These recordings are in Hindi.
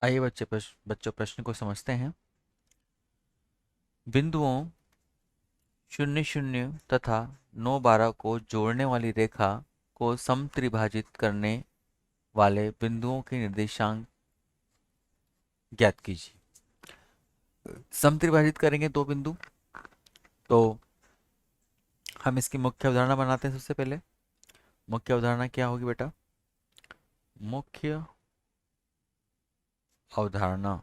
आइए बच्चों प्रश्न को समझते हैं। बिंदुओं 0 0 तथा 9 12 को जोड़ने वाली रेखा को समत्रिभाजित करने वाले बिंदुओं के निर्देशांक ज्ञात कीजिए। समत्रिभाजित करेंगे दो बिंदु, तो हम इसकी मुख्य अवधारणा बनाते हैं। सबसे पहले मुख्य अवधारणा क्या होगी बेटा? मुख्य अवधारणा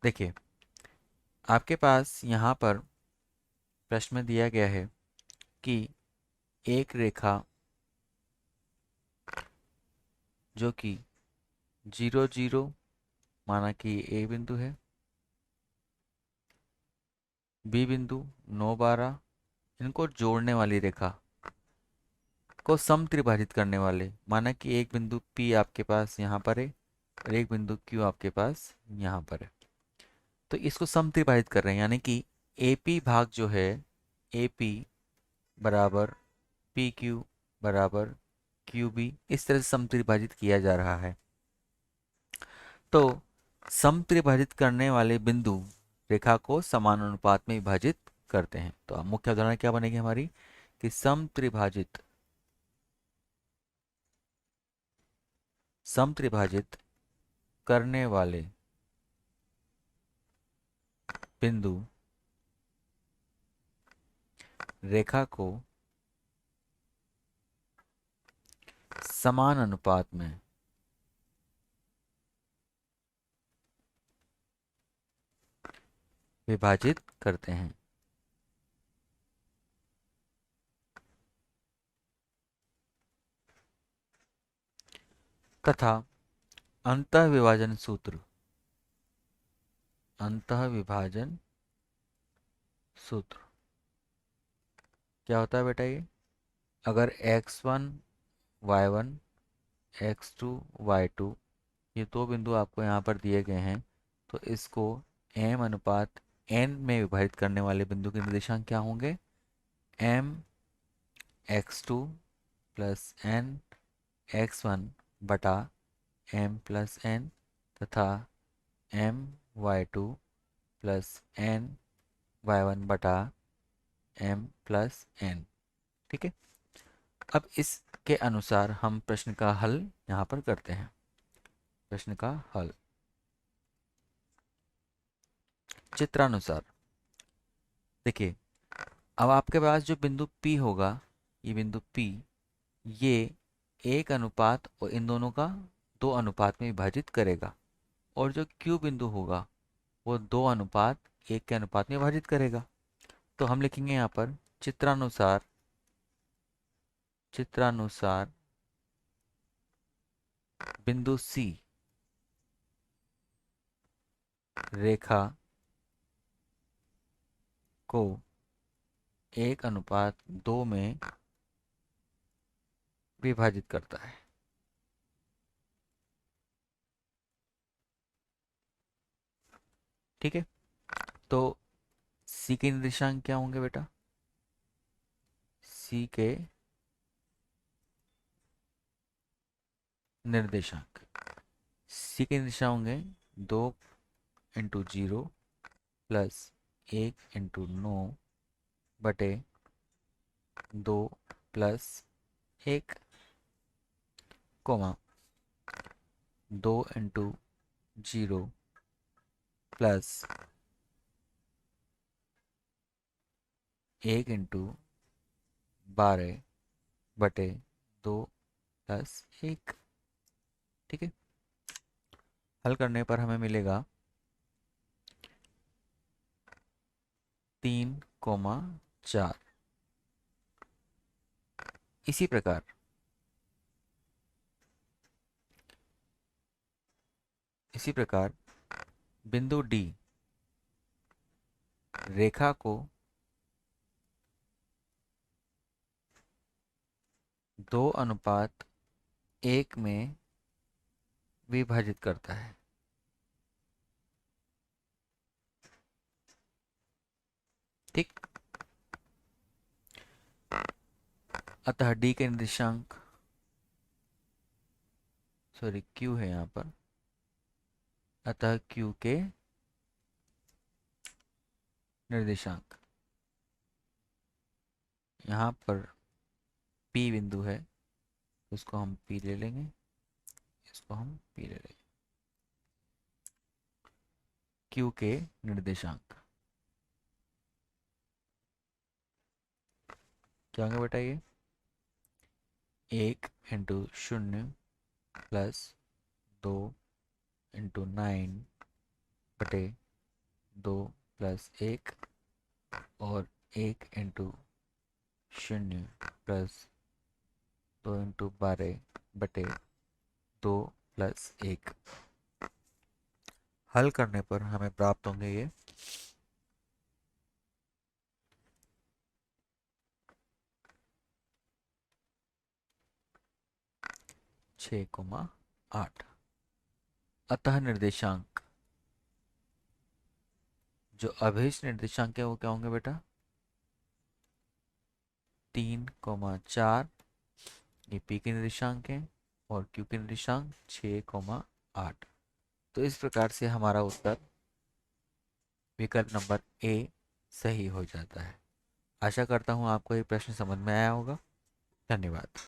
देखिए, आपके पास यहाँ पर प्रश्न में दिया गया है कि एक रेखा जो कि 0 0 माना कि ए बिंदु है, बी बिंदु 9 12, इनको जोड़ने वाली रेखा को समत्रिभाजित करने वाले, माना कि एक बिंदु P आपके पास यहाँ पर है और एक बिंदु Q आपके पास यहाँ पर है, तो इसको समत्रिभाजित कर रहे हैं। यानी कि AP भाग जो है, AP बराबर PQ बराबर QB, इस तरह से समत्रिभाजित किया जा रहा है। तो समत्रिभाजित करने वाले बिंदु रेखा को समान अनुपात में विभाजित करते हैं। तो अब मुख्य अवधारणा क्या बनेगी हमारी कि समत्रिभाजित करने वाले बिंदु रेखा को समान अनुपात में विभाजित करते हैं। तथा अंतःविभाजन सूत्र अंतःविभाजन सूत्र क्या होता है बेटा? ये अगर x1 y1 x2 y2 ये दो बिंदु आपको यहाँ पर दिए गए हैं, तो इसको m अनुपात n में विभाजित करने वाले बिंदु के निर्देशांक क्या होंगे? m x2 plus n x1 बटा m प्लस n तथा m y2 plus n y1 बटा m प्लस n। ठीक है, अब इसके अनुसार हम प्रश्न का हल यहाँ पर करते हैं। प्रश्न का हल चित्रानुसार देखिए, अब आपके पास जो बिंदु P होगा, ये बिंदु P, ये एक अनुपात और इन दोनों का दो अनुपात में विभाजित करेगा, और जो Q बिंदु होगा वो दो अनुपात एक के अनुपात में विभाजित करेगा। तो हम लिखेंगे यहाँ पर चित्रानुसार चित्रानुसार बिंदु C रेखा को 1:2 में विभाजित करता है। ठीक है, तो C के निर्देशांक क्या होंगे बेटा? C के निर्देशांक C के निर्देशांक होंगे 2 × 0 प्लस 1 × 9 बटे 2 प्लस 1, कोमा 2 × 0 प्लस 1 × 12 बटे 2 प्लस 1। ठीक है, हल करने पर हमें मिलेगा 3, 4। इसी प्रकार बिंदु D रेखा को 2:1 में विभाजित करता है। ठीक, अतः डी के निर्देशांक, सॉरी क्यू है यहाँ पर, अतः क्यू के निर्देशांक, यहाँ पर पी बिंदु है, उसको हम पी ले लेंगे, इसको हम पी ले लेंगे। क्यू के निर्देशांक क्या होंगे बेटा? ये 1 × 0 प्लस 2 × 9 बटे 2 प्लस 1 और 1 × 0 प्लस 2 × 12 बटे 2 प्लस 1। हल करने पर हमें प्राप्त होंगे ये 6,8। अतः निर्देशांक, जो अभिष्ट निर्देशांक है वो क्या होंगे बेटा? 3,4, ये पी के निर्देशांक है, और क्यू के निर्देशांक 6,8। तो इस प्रकार से हमारा उत्तर विकल्प नंबर ए सही हो जाता है। आशा करता हूँ आपको ये प्रश्न समझ में आया होगा। धन्यवाद।